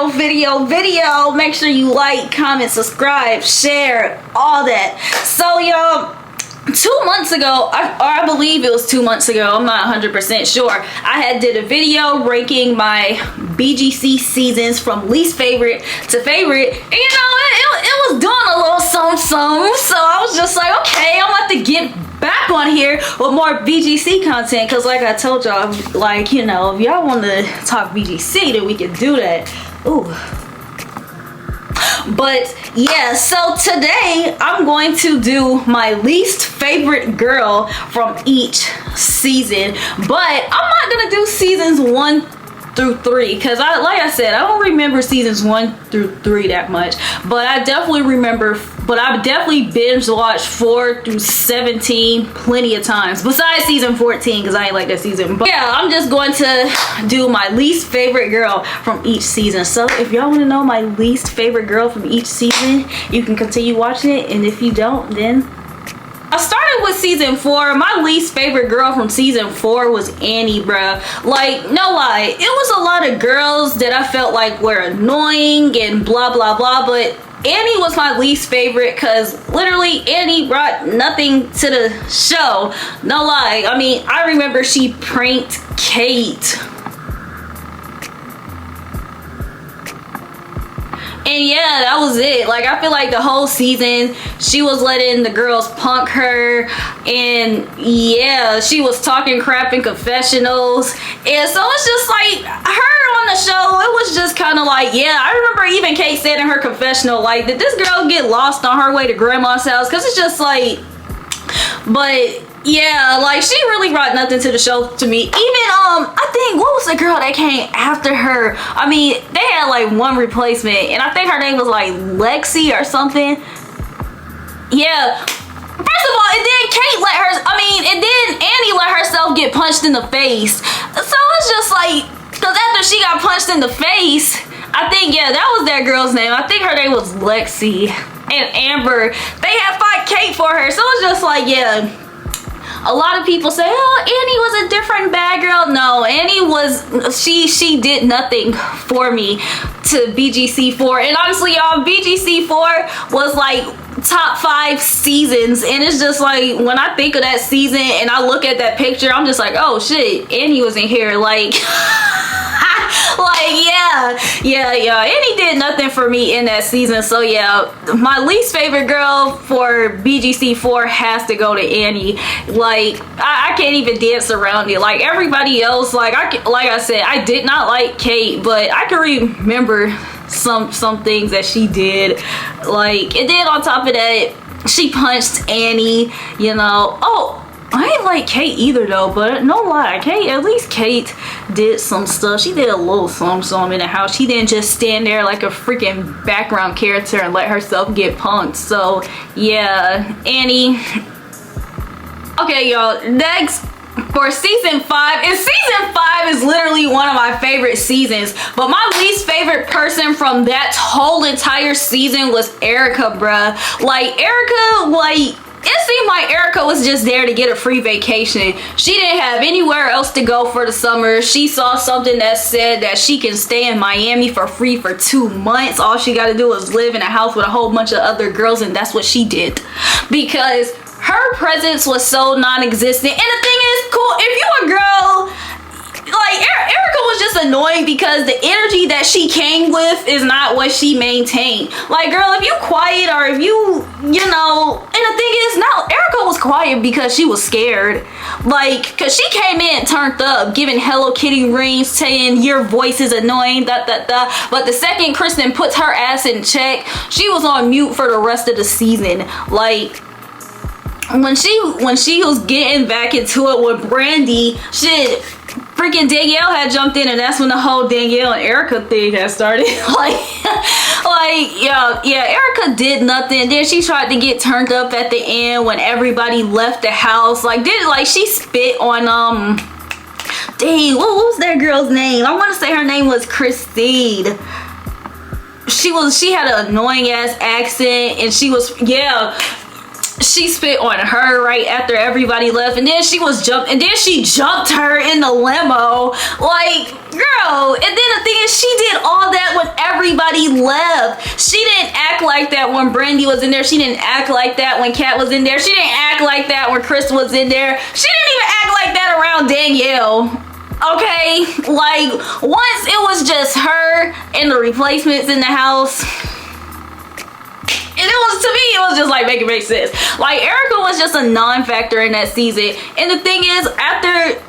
video. Make sure you like, comment, subscribe, share, all that. So y'all, 2 months ago, I believe it was 2 months ago, I'm not 100% sure, I had did a video ranking my BGC seasons from least favorite to favorite, and you know, it was doing a little something, so I was just like, okay, I'm about to get back on here with more BGC content, because like I told y'all, like, you know, if y'all want to talk BGC, then we can do that. Ooh. But yeah, so today I'm going to do my least favorite girl from each season, but I'm not gonna do seasons 1 through 3 because like I said, I don't remember seasons 1 through 3 that much, but I definitely remember, but I've definitely binge watched 4 through 17 plenty of times, besides season 14 because I ain't like that season. But yeah, I'm just going to do my least favorite girl from each season. So if y'all want to know my least favorite girl from each season, you can continue watching it, and if you don't, then I started with season 4. My least favorite girl from season 4 was Annie, bruh. Like, no lie, it was a lot of girls that I felt like were annoying and blah blah blah, but Annie was my least favorite because literally Annie brought nothing to the show. No lie. I mean, I remember she pranked Kate. And yeah, that was it. Like, I feel like the whole season she was letting the girls punk her, and yeah, she was talking crap in confessionals, and so it's just like her on the show, it was just kind of like, yeah, I remember even Kate said in her confessional, like, did this girl get lost on her way to grandma's house? Because it's just like, but yeah, like, she really brought nothing to the show to me. Even I think, what was the girl that came after her? I mean, they had like one replacement, and I think her name was like Lexi or something. Yeah, first of all, and then Kate let her, I mean, and then Annie let herself get punched in the face. So it's just like, because after she got punched in the face, I think, yeah, that was that girl's name. I think her name was Lexi. And Amber, they had fought Kate for her. So it's just like, yeah, a lot of people say, oh, Annie was a different bad girl. No, Annie was, she did nothing for me to BGC4. And honestly, y'all, BGC4 was like top 5 seasons, and it's just like, when I think of that season and I look at that picture, I'm just like, oh shit, Annie was in here. Like, like, yeah, Annie did nothing for me in that season. So yeah, my least favorite girl for BGC4 has to go to Annie. Like, I can't even dance around it. Like, everybody else, like I said, I did not like Kate, but I can remember some things that she did. Like, and then on top of that, she punched Annie, you know. Oh, I ain't like Kate either though, but no lie, at least Kate did some stuff. She did a little something in the house. She didn't just stand there like a freaking background character and let herself get punked. So yeah, Annie. Okay, y'all, next for season 5, and season 5 is literally one of my favorite seasons, but my least favorite person from that whole entire season was Erica, bruh. Like, Erica, like, it seemed like Erica was just there to get a free vacation. She didn't have anywhere else to go for the summer. She saw something that said that she can stay in Miami for free for 2 months. All she got to do is live in a house with a whole bunch of other girls, and that's what she did, because her presence was so non-existent. And the thing is, cool, if you a girl, like, Erica was just annoying because the energy that she came with is not what she maintained. Like, girl, if you quiet, or if you know, and the thing is, now Erica was quiet because she was scared. Like, because she came in turned up, giving Hello Kitty rings, saying your voice is annoying, da da da. But the second Kristen puts her ass in check, she was on mute for the rest of the season. Like, when she was getting back into it with Brandy, shit, freaking Danielle had jumped in, and that's when the whole Danielle and Erica thing had started. Yeah, Erica did nothing. Then she tried to get turned up at the end when everybody left the house. Like, she spit on dang, what was that girl's name? I want to say her name was Christine. She had an annoying ass accent, and she was, yeah. she spit on her right after everybody left, and then she jumped her in the limo. Like, girl. And then the thing is, she did all that when everybody left. She didn't act like that when Brandy was in there. She didn't act like that when Kat was in there. She didn't act like that when Chris was in there. She didn't even act like that around Danielle. Okay, like, once it was just her and the replacements in the house, and it was, to me, it was just like make sense. Like, Erica was just a non-factor in that season. And the thing is, after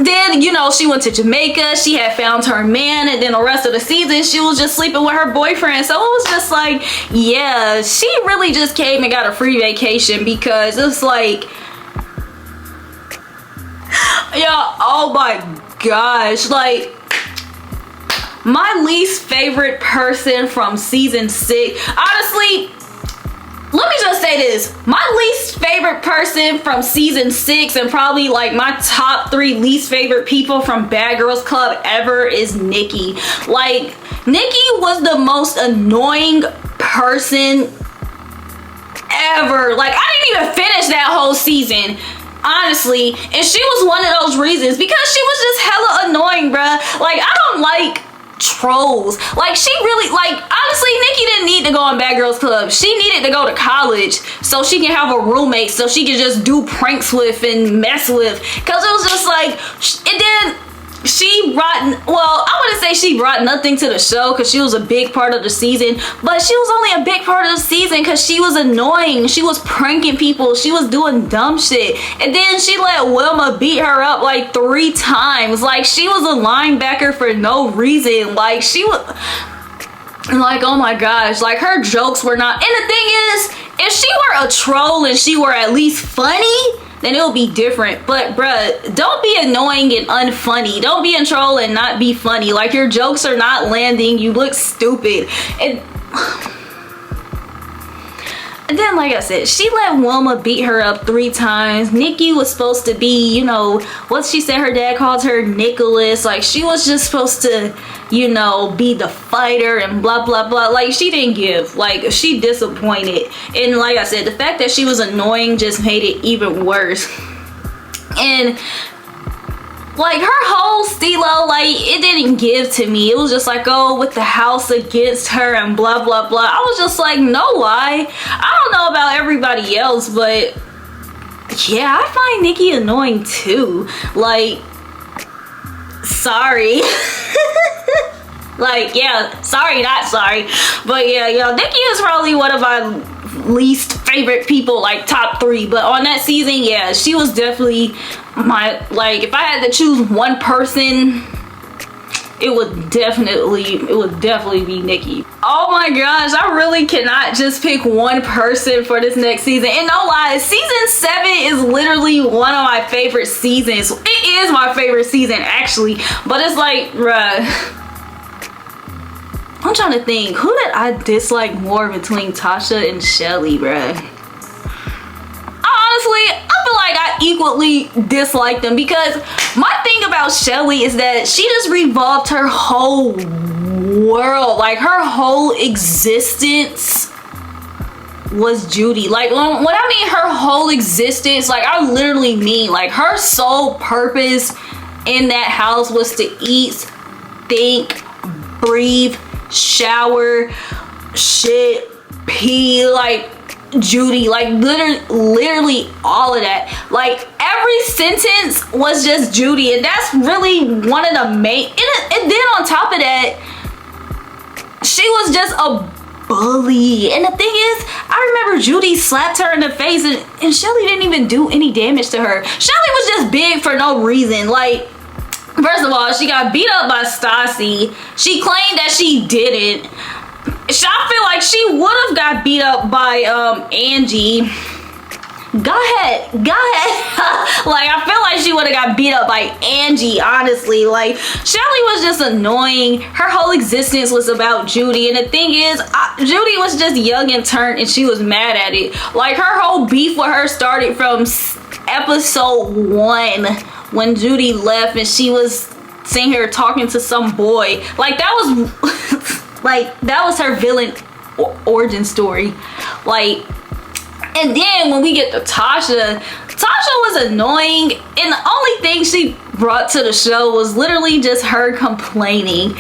then, you know, she went to Jamaica, she had found her man, and then the rest of the season she was just sleeping with her boyfriend. So it was just like, yeah, she really just came and got a free vacation, because it's like, yeah, oh my gosh, like, my least favorite person from season 6, honestly, let me just say this, my least favorite person from season 6, and probably like my top 3 least favorite people from Bad Girls Club ever, is Nikki. Like, Nikki was the most annoying person ever. Like, I didn't even finish that whole season, honestly, and she was one of those reasons, because she was just hella annoying, bruh. Like, I don't like trolls. Like, she really, like, honestly, Nikki didn't need to go on Bad Girls Club. She needed to go to college so she can have a roommate, so she can just do pranks with and mess with, because it was just like, and then she brought, well, I wouldn't say she brought nothing to the show, because she was a big part of the season, but she was only a big part of the season because she was annoying. She was pranking people, she was doing dumb shit, and then she let Wilma beat her up like 3 times. Like, she was a linebacker for no reason. Like, she was like, oh my gosh, like, her jokes were not, and the thing is, if she were a troll and she were at least funny, then it'll be different. But bruh, don't be annoying and unfunny. Don't be a troll and not be funny. Like, your jokes are not landing. You look stupid. And then, like I said, she let Wilma beat her up 3 times. Nikki was supposed to be, you know, what she said her dad called her, Nicholas. Like, she was just supposed to, you know, be the fighter and blah, blah, blah. Like, she didn't give. Like, she disappointed. And like I said, the fact that she was annoying just made it even worse. And like, her whole stilo, like, it didn't give to me. It was just like, oh, with the house against her and blah, blah, blah. I was just like, no lie. I don't know about everybody else, but yeah, I find Nikki annoying too. Like, sorry. Like, yeah, sorry, not sorry. But yeah, yo, Nikki is probably one of my least favorite people, like top 3. But on that season, yeah, she was definitely my, like, if I had to choose one person, it would definitely be Nikki. Oh my gosh, I really cannot just pick one person for this next season. And no lie, season 7 is literally one of my favorite seasons. It is my favorite season, actually. But it's like, bruh, I'm trying to think, who did I dislike more between Tasha and Shelly, bruh? Honestly, I feel like I equally dislike them, because my thing about Shelly is that she just revolved her whole world, like her whole existence was Judy. Like, when I mean her whole existence, like, I literally mean, like, her sole purpose in that house was to eat, think, breathe, shower, shit, pee, like, Judy, like, literally all of that. Like, every sentence was just Judy, and that's really one of the main, and then on top of that, she was just a bully. And the thing is, I remember Judy slapped her in the face, and Shelly didn't even do any damage to her. Shelly was just big for no reason. Like, first of all, she got beat up by Stassi. She claimed that she didn't. I feel like she would have got beat up by Angie. Go ahead. Like, I feel like she would have got beat up by Angie, honestly. Like, Shelly was just annoying. Her whole existence was about Judy. And the thing is, Judy was just young and turned, and she was mad at it. Like, her whole beef with her started from episode 1, when Judy left and she was sitting here talking to some boy. Like, that was like, that was her villain origin story. Like, And then when we get to Tasha was annoying, and the only thing she brought to the show was literally just her complaining.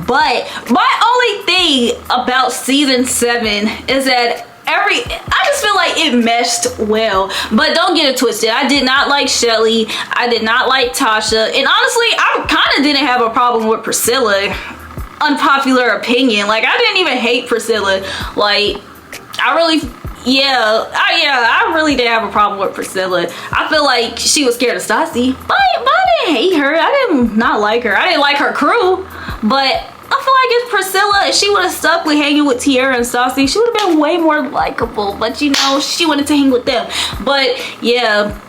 But my only thing about season 7 is that I just feel like it meshed well. But don't get it twisted, I did not like Shelly, I did not like Tasha, and honestly I kind of didn't have a problem with Priscilla. Unpopular opinion, like I didn't even hate Priscilla. Like I really didn't have a problem with Priscilla. I feel like she was scared of Stassi, but I didn't hate her. I did not like her. I didn't like her crew, but I feel like if Priscilla, if she would have stuck with hanging with Tiara and Stassi, she would have been way more likable. But you know, she wanted to hang with them. But yeah,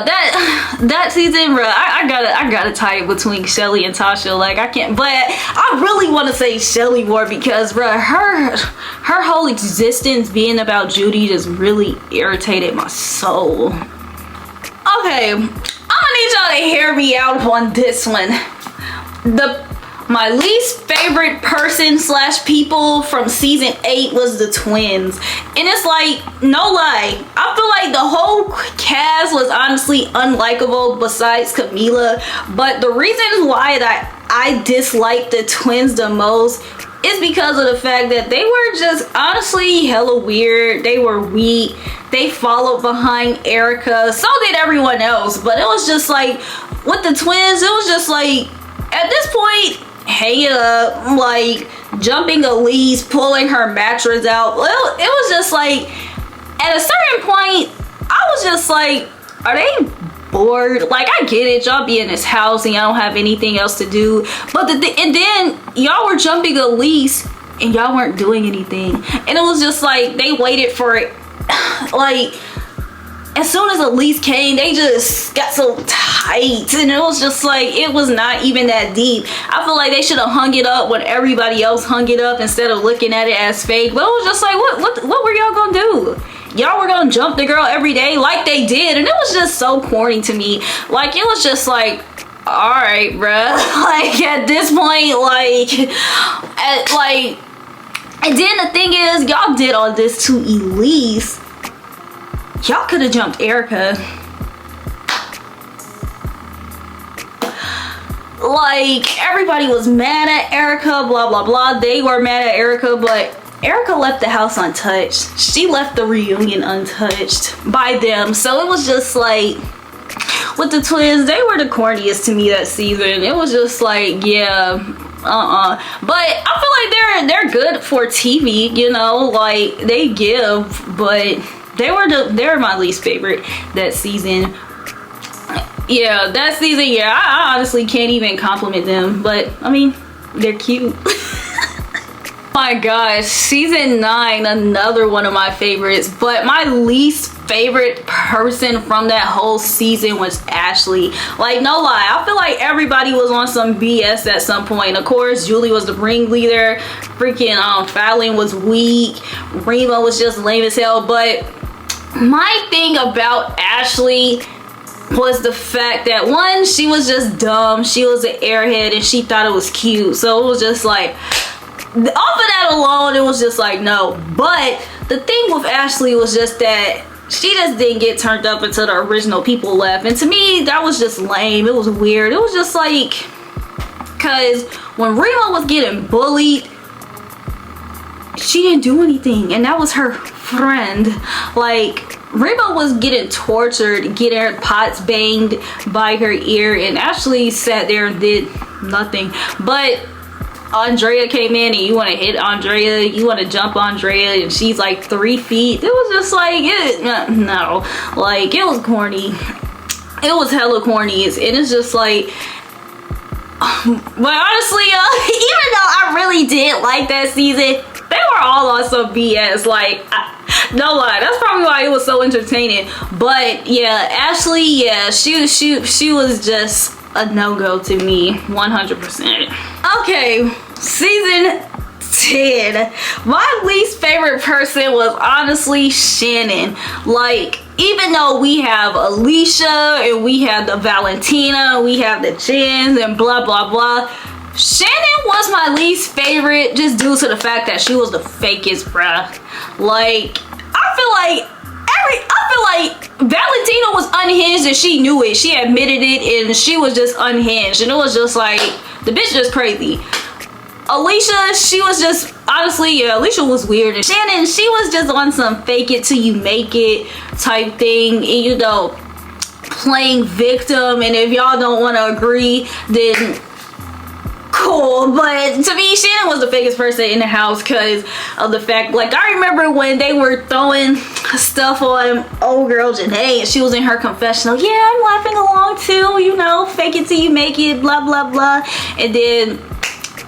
that season, bro, I gotta tie it between Shelly and Tasha. Like I can't, but I really want to say Shelly more because, bro, her whole existence being about Judy just really irritated my soul. Okay, I'm gonna need y'all to hear me out on this one. My least favorite person / people from season 8 was the twins. And it's like, no lie, I feel like the whole cast was honestly unlikable besides Camila. But the reason why that I disliked the twins the most is because of the fact that they were just honestly hella weird. They were weak. They followed behind Erica. So did everyone else. But it was just like, with the twins, it was just like, at this point, hang it up, like jumping Elise, pulling her mattress out. Well, it was just like, at a certain point, I was just like, are they bored? Like, I get it, y'all be in this house and y'all don't have anything else to do, but and then y'all were jumping Elise and y'all weren't doing anything, and it was just like they waited for it. Like, as soon as Elise came, they just got so tight, and it was just like, it was not even that deep. I feel like they should have hung it up when everybody else hung it up instead of looking at it as fake. But it was just like, what were y'all gonna do? Y'all were gonna jump the girl every day like they did, and it was just so corny to me. Like, it was just like, all right, bruh. Like, at this point, and then the thing is, y'all did all this to Elise. Y'all could have jumped Erica. Like, everybody was mad at Erica, blah blah blah. They were mad at Erica, but Erica left the house untouched. She left the reunion untouched by them. So it was just like, with the twins, they were the corniest to me that season. It was just like, yeah, but I feel like they're good for TV, you know, like they give, but they're my least favorite that season. Yeah, that season, yeah, I honestly can't even compliment them, but I mean, they're cute. My gosh, season 9, another one of my favorites, but my least favorite person from that whole season was Ashley. Like, no lie, I feel like everybody was on some BS at some point. Of course, Julie was the ringleader, freaking Fallon was weak, Remo was just lame as hell. But my thing about Ashley was the fact that, one, she was just dumb, she was an airhead, and she thought it was cute. So it was just like, off of that alone, it was just like, no. But the thing with Ashley was just that she just didn't get turned up until the original people left, and to me that was just lame. It was weird. It was just like, because when Remo was getting bullied, she didn't do anything, and that was her friend. Like, Remo was getting tortured, getting her pots banged by her ear, and Ashley sat there and did nothing. But Andrea came in, and you want to hit Andrea, you want to jump Andrea, and she's like 3 feet. It was just like, no, like, it was corny. It was hella corny, and it's just like, but honestly, even though I really did like that season, they were all on some BS. Like, no lie, that's probably why it was so entertaining. But yeah, Ashley, yeah, she was just a no-go to me, 100%. Okay, season 10. My least favorite person was honestly Shannon. Like, even though we have Alicia and we have the Valentina, we have the Jins and blah blah blah, Shannon was my least favorite just due to the fact that she was the fakest, bruh. Like, I I feel like Valentina was unhinged and she knew it. She admitted it and she was just unhinged. And it was just like, the bitch just crazy. Alicia, she was just, honestly, yeah, Alicia was weird. And Shannon, she was just on some fake it till you make it type thing. And you know, playing victim. And if y'all don't want to agree, then cool. But to me, Shannon was the fakest person in the house because of the fact, like, I remember when they were throwing stuff on old girl Janae and she was in her confessional. Yeah, I'm laughing along too, you know, fake it till you make it, blah blah blah. And then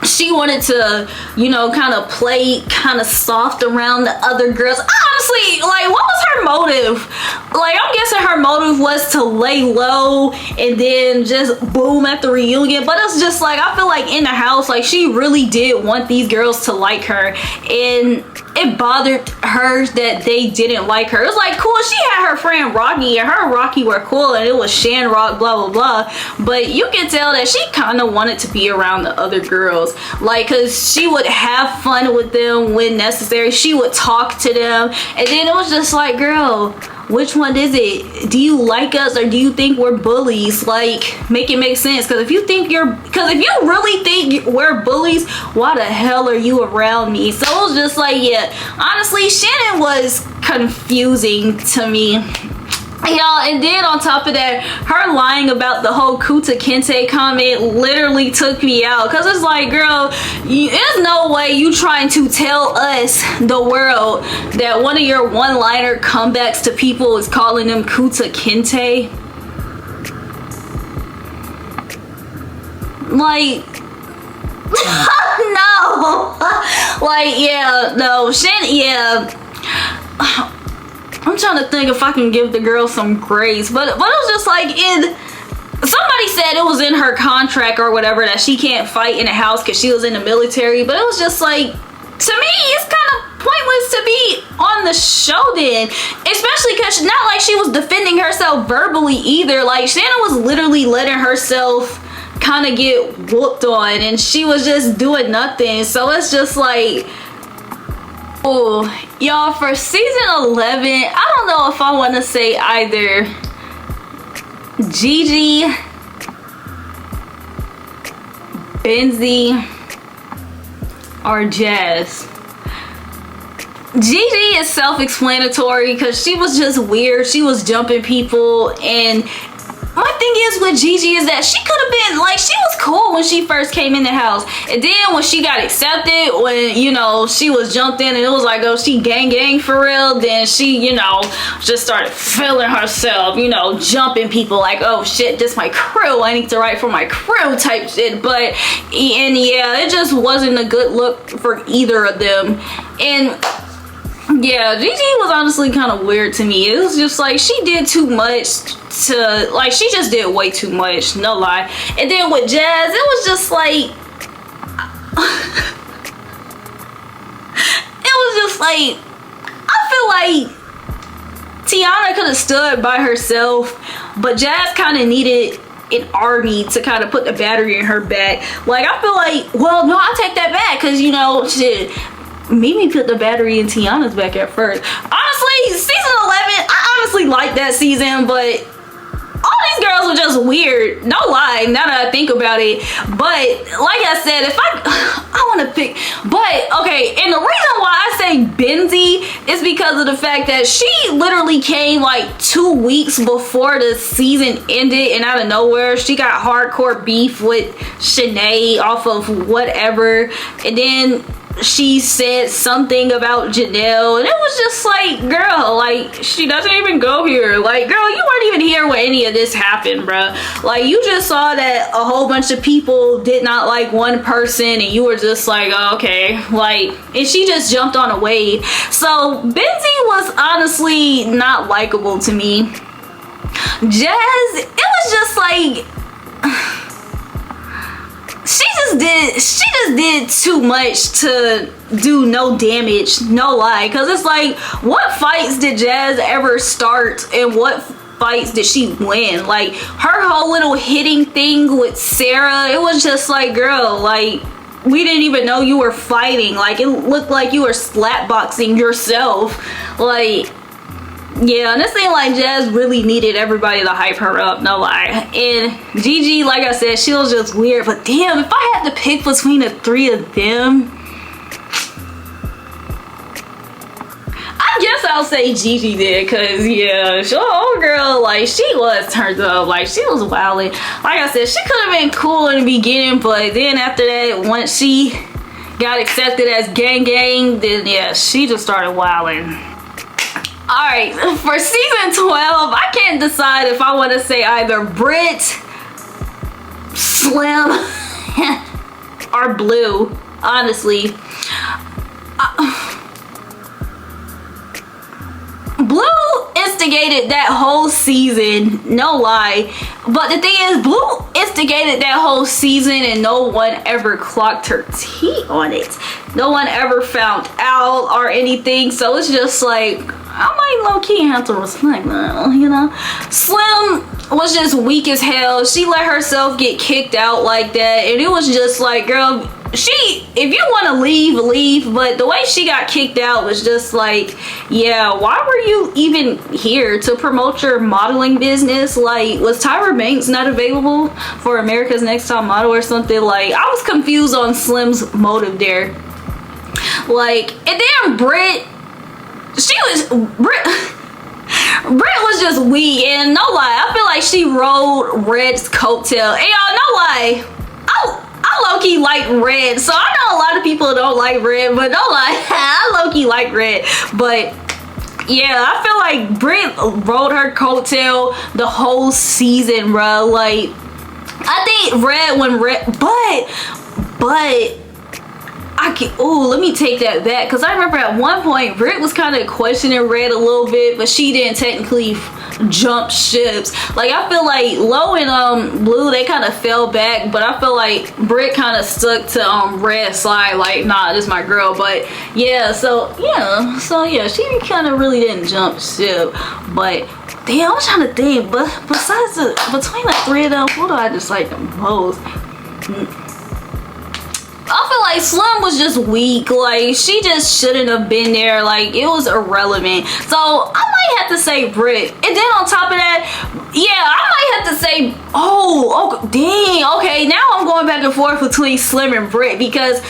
she wanted to, you know, kind of play kind of soft around the other girls. Honestly, like, what was her motive? Like, I'm guessing her motive was to lay low and then just boom at the reunion. But it's just like, I feel like in the house, like, she really did want these girls to like her. And it bothered her that they didn't like her. It was like, cool, she had her friend Rocky and her and Rocky were cool and it was Shan Rock, blah blah blah. But you can tell that she kind of wanted to be around the other girls. Like, cause she would have fun with them when necessary. She would talk to them. And then it was just like, girl, which one is it? Do you like us or do you think we're bullies? Like, make it make sense. Because if you really think we're bullies, why the hell are you around me? So it was just like, yeah, honestly, Shannon was confusing to me. Y'all, and then on top of that, her lying about the whole Kuta Kente comment literally took me out. Because it's like, girl, there's no way you trying to tell us, the world, that one of your one-liner comebacks to people is calling them Kuta Kente. Like, no. Like, yeah, no. Shannon, yeah. I'm trying to think if I can give the girl some grace, but it was just like, somebody said it was in her contract or whatever that she can't fight in the house because she was in the military, but it was just like, to me, it's kind of pointless to be on the show then, especially because not like she was defending herself verbally either. Like, Shannon was literally letting herself kind of get whooped on and she was just doing nothing. So it's just like, oh, y'all, for season 11, I don't know if I want to say either Gigi, Benzy, or Jazz. Gigi is self-explanatory because she was just weird. She was jumping people, and my thing is with Gigi is that she could have been, like, she was cool when she first came in the house. And then when she got accepted, when, you know, she was jumped in and it was like, oh, she gang for real, then she, you know, just started feeling herself, you know, jumping people like, oh shit, this my crew, I need to write for my crew type shit. But, and yeah, it just wasn't a good look for either of them. And yeah, Gigi was honestly kind of weird to me. It was just like, she did too much to, like, she just did way too much, no lie. And then with Jazz, it was just like, it was just like, I feel like Tiana could have stood by herself, but Jazz kind of needed an army to kind of put the battery in her back. Like, I feel like, well, no, I'll take that back, because, you know, shit, Mimi put the battery in Tiana's back at first. Honestly, season 11, I honestly liked that season, but all these girls were just weird. No lie, now that I think about it. But like I said, if I want to pick, but okay, and the reason why I say Benzy is because of the fact that she literally came like 2 weeks before the season ended, and out of nowhere she got hardcore beef with Shanae off of whatever, and then she said something about Janelle, and it was just like, girl, like, she doesn't even go here. Like, girl, you weren't even here when any of this happened, bruh. Like, you just saw that a whole bunch of people did not like one person, and you were just like, oh, okay, like, and she just jumped on a wave. So Benzy was honestly not likable to me. Jazz, it was just like, she just did too much to do no damage, no lie. Because it's like, what fights did Jazz ever start and what fights did she win? Like, her whole little hitting thing with Sarah, it was just like, girl, like, we didn't even know you were fighting. Like, it looked like you were slapboxing yourself. Like, Yeah, and it seemed like Jazz really needed everybody to hype her up, no lie. And Gigi, like I said, she was just weird. But damn, if I had to pick between the three of them, I guess I'll say Gigi did, cause yeah, she old girl, like she was turned up, like she was wilding. Like I said, she could have been cool in the beginning, but then after that, once she got accepted as gang, then yeah, she just started wilding. Alright, for season 12, I can't decide if I want to say either Brit, Slim, or Blue, honestly. Blue instigated that whole season, no lie. But the thing is, Blue instigated that whole season and no one ever clocked her tea on it. No one ever found out or anything. So it's just like, I might low-key have to respect that, you know? Slim was just weak as hell. She let herself get kicked out like that. And it was just like, girl, if you want to leave, but the way she got kicked out was just like, yeah, why were you even here to promote your modeling business? Like, was Tyra Banks not available for America's Next Top Model or something? Like, I was confused on Slim's motive there. Like, and then Brit was just weak, and no lie, I feel like she rode Red's coattail. And y'all, no lie, I low-key like Red, so I know a lot of people don't like Red, but no lie, I low-key like Red. But yeah, I feel like Brit rode her coattail the whole season, bro. Like, I think but let me take that back, because I remember at one point Brit was kind of questioning Red a little bit, but she didn't technically jump ships. Like, I feel like Lo and Blue, they kind of fell back, but I feel like Brit kind of stuck to Red's side, like, nah, this is my girl. But yeah, so yeah, she kind of really didn't jump ship. But damn, I'm trying to think, but besides between the three of them, who do I dislike the most? I feel like Slim was just weak. Like, she just shouldn't have been there. Like, it was irrelevant. So I might have to say Brit. And then on top of that, yeah, I might have to say, oh dang, okay, now I'm going back and forth between Slim and Brit, because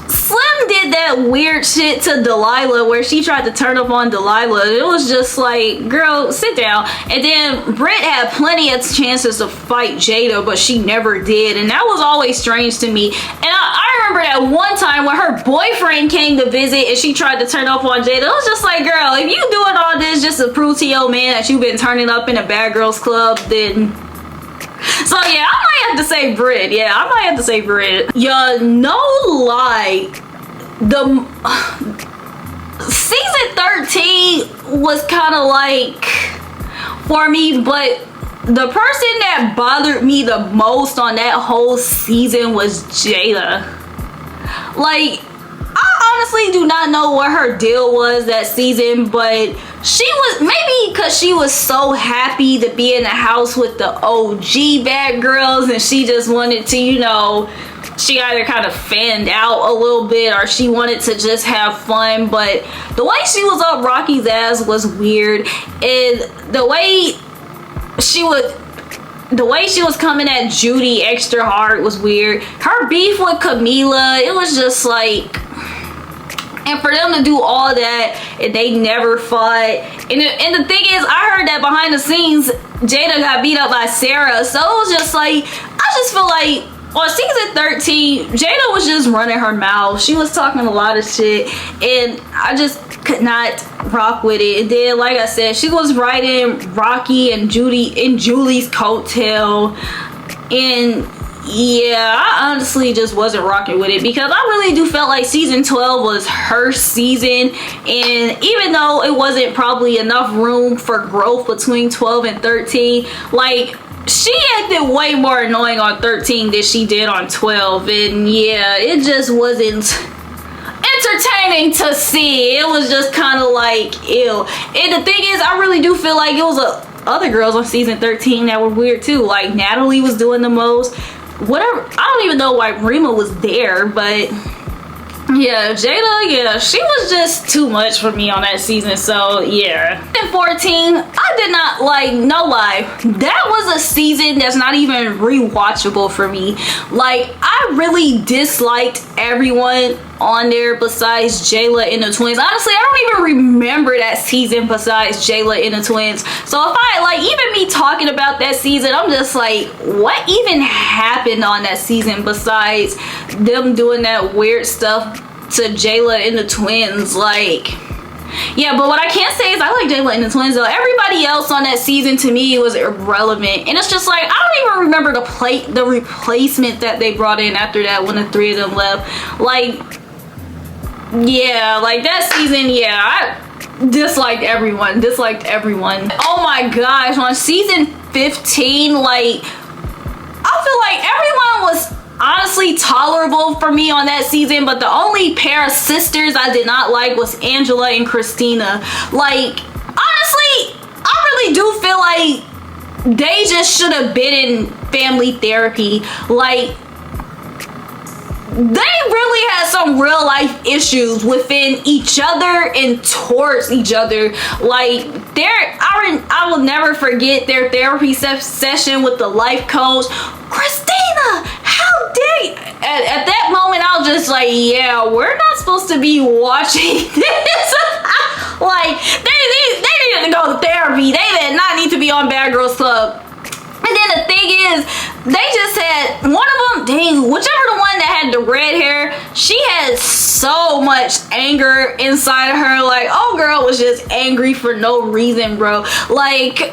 Slim did that weird shit to Delilah where she tried to turn up on Delilah. It was just like, girl, sit down. And then Brit had plenty of chances to fight Jada, but she never did. And that was always strange to me. And I remember that one time when her boyfriend came to visit and she tried to turn up on Jada. It was just like, girl, if you doing all this just to prove to your man that you've been turning up in a bad girls club, then... So yeah, I might have to say Brit. Yeah, I might have to say Brit. Yeah, no lie, the season 13 was kind of like for me, but the person that bothered me the most on that whole season was Jada. Like, I honestly do not know what her deal was that season, but she was, maybe because she was so happy to be in the house with the OG bad girls, and she just wanted to, you know, she either kind of fanned out a little bit or she wanted to just have fun. But the way she was up Rocky's ass was weird, and the way she was coming at Judy extra hard was weird. Her beef with Camila, it was just like, and for them to do all that and they never fought. And the thing is, I heard that behind the scenes Jada got beat up by Sarah. So it was just like, I just feel like on season 13 Jada was just running her mouth. She was talking a lot of shit and I just could not rock with it. And then, like I said, she was riding Rocky and Julie's coattail, and yeah, I honestly just wasn't rocking with it, because I really do felt like season 12 was her season. And even though it wasn't probably enough room for growth between 12 and 13, like, she acted way more annoying on 13 than she did on 12. And yeah, it just wasn't entertaining to see. It was just kind of like, ew. And the thing is, I really do feel like it was other girls on season 13 that were weird too. Like, Natalie was doing the most. Whatever, I don't even know why Rima was there, but Yeah, Jada, yeah, she was just too much for me on that season, so yeah. In 14, I did not like, no lie, that was a season that's not even rewatchable for me. Like, I really disliked everyone on there besides Jayla and the twins. Honestly, I don't even remember that season besides Jayla and the twins. So if I, like, even me talking about that season, I'm just like, what even happened on that season besides them doing that weird stuff to Jayla and the twins? Like, yeah, but what I can say is I like Jayla and the twins though. Everybody else on that season to me was irrelevant, and it's just like, I don't even remember the replacement that they brought in after that when the three of them left. Like, yeah, like that season, yeah, I disliked everyone. Oh my gosh, on season 15, like, I feel like everyone was honestly tolerable for me on that season, but the only pair of sisters I did not like was Angela and Christina. Like, honestly, I really do feel like they just should have been in family therapy. Like, they really had some real life issues within each other and towards each other. Like, I will never forget their therapy session with the life coach. Christina, how dare you? At that moment, I was just like, yeah, we're not supposed to be watching this. Like, they needed to go to therapy. They did not need to be on Bad Girls Club. And then the thing is, they just had one of them, dang, whichever the one that had the red hair, she had so much anger inside of her. Like, oh girl was just angry for no reason, bro. Like,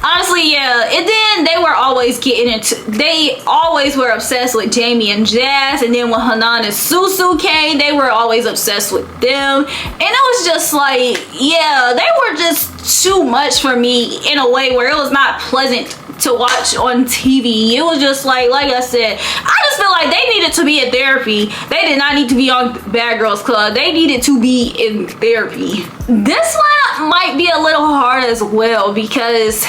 honestly, yeah. And then they were always they always were obsessed with Jamie and Jazz. And then when Hanan and Susu came, they were always obsessed with them. And it was just like, yeah, they were just too much for me in a way where it was not pleasant to watch on TV. It was just like I said, I just feel like they needed to be in therapy. They did not need to be on Bad Girls Club. They needed to be in therapy. This one might be a little hard as well, because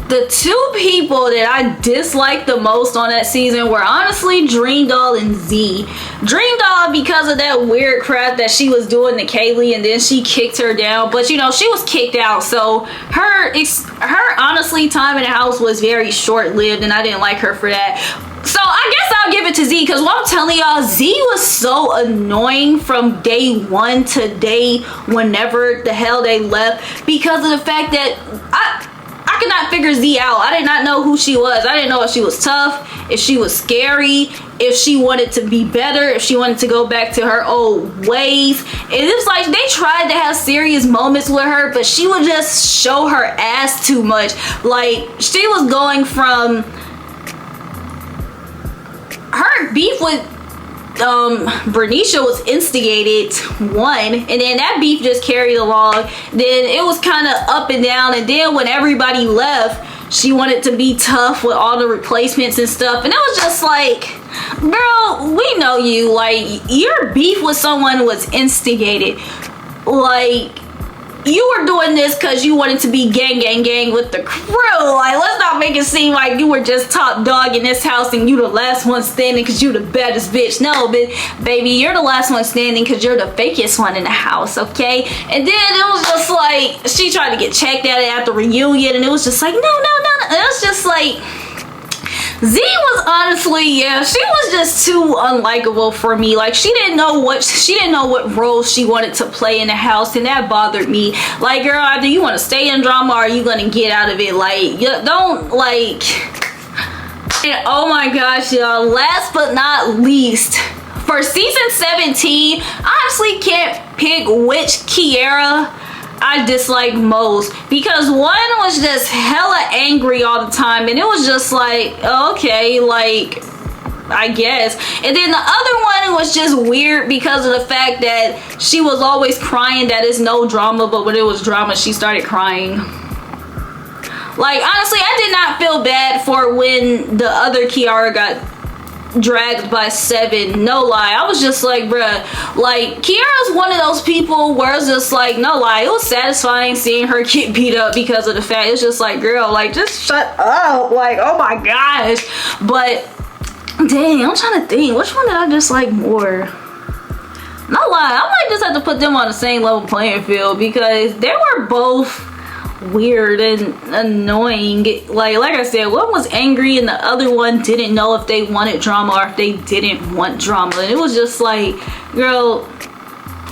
the two people that I disliked the most on that season were honestly Dream Doll and Z. Dream Doll, because of that weird crap that she was doing to Kaylee, and then she kicked her down. But you know, she was kicked out, so her honestly time in the house was very short-lived, and I didn't like her for that. So I guess I'll give it to Z, because what I'm telling y'all, Z was so annoying from day one to day whenever the hell they left, because of the fact that I could not figure Z out. I did not know who she was. I didn't know if she was tough, if she was scary, if she wanted to be better, if she wanted to go back to her old ways. And it was like they tried to have serious moments with her, but she would just show her ass too much. Like, she was going from her beef with Bernicia was instigated, one, and then that beef just carried along. Then it was kind of up and down, and then when everybody left, she wanted to be tough with all the replacements and stuff, and it was just like, girl, we know you. Like, your beef with someone was instigated. Like, you were doing this because you wanted to be gang with the crew. Like, let's not make it seem like you were just top dog in this house and you the last one standing because you the baddest bitch. No, but baby, you're the last one standing because you're the fakest one in the house, okay? And then it was just like, she tried to get checked at the reunion, and it was just like, no. It was just like, Z was honestly, yeah, she was just too unlikable for me. Like, she didn't know what role she wanted to play in the house, and that bothered me. Like, girl, either you want to stay in drama or are you gonna get out of it. Like, you don't, like. And oh my gosh, y'all, last but not least, for season 17, I honestly can't pick which Kiara I dislike most, because one was just hella angry all the time, and it was just like, okay, like, I guess. And then the other one was just weird because of the fact that she was always crying that it's no drama, but when it was drama, she started crying. Like, honestly, I did not feel bad for when the other Kiara got dragged by Seven. No lie, I was just like, bruh, like, Kiara's one of those people where it's just like, no lie, it was satisfying seeing her get beat up because of the fact it's just like, girl, like, just shut up. Like, oh my gosh. But Dang, I'm trying to think. Which one did I dislike more? Not lie, I might just have to put them on the same level playing field because they were both weird and annoying. Like I said, one was angry and the other one didn't know if they wanted drama or if they didn't want drama. And it was just like, girl.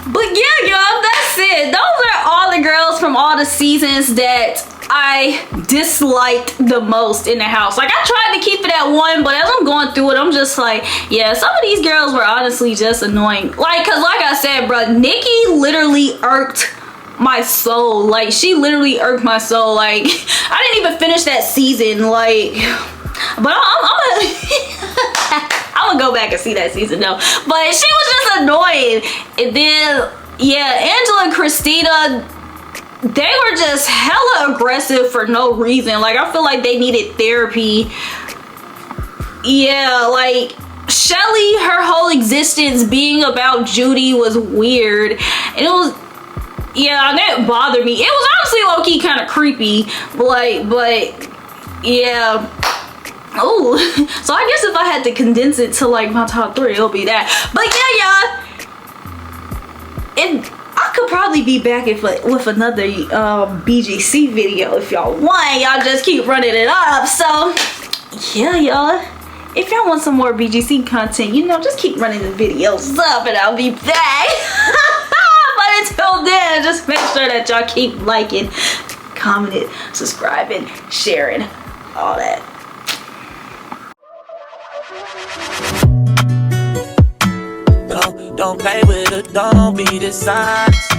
But yeah, y'all, that's it. Those are all the girls from all the seasons that I disliked the most in the house. Like, I tried to keep it at one, but as I'm going through it, I'm just like, yeah, some of these girls were honestly just annoying. Like, cause like I said, bro, Nikki literally irked my soul. Like, she literally irked my soul. Like, I didn't even finish that season. Like, but I'm gonna go back and see that season though. But she was just annoying. And then, yeah, Angela and Christina, they were just hella aggressive for no reason. Like, I feel like they needed therapy. Yeah, like Shelly, her whole existence being about Judy was weird. And it was, yeah, that bothered me. It was honestly low-key kind of creepy. But yeah. Oh, so I guess if I had to condense it to like my top 3, it'll be that. But yeah, y'all, and I could probably be back with another BGC video if y'all want. Y'all just keep running it up. So yeah, y'all, if y'all want some more BGC content, you know, just keep running the videos up and I'll be back. But until then, just make sure that y'all keep liking, commenting, subscribing, sharing, all that. Don't play with it, don't be dishonest.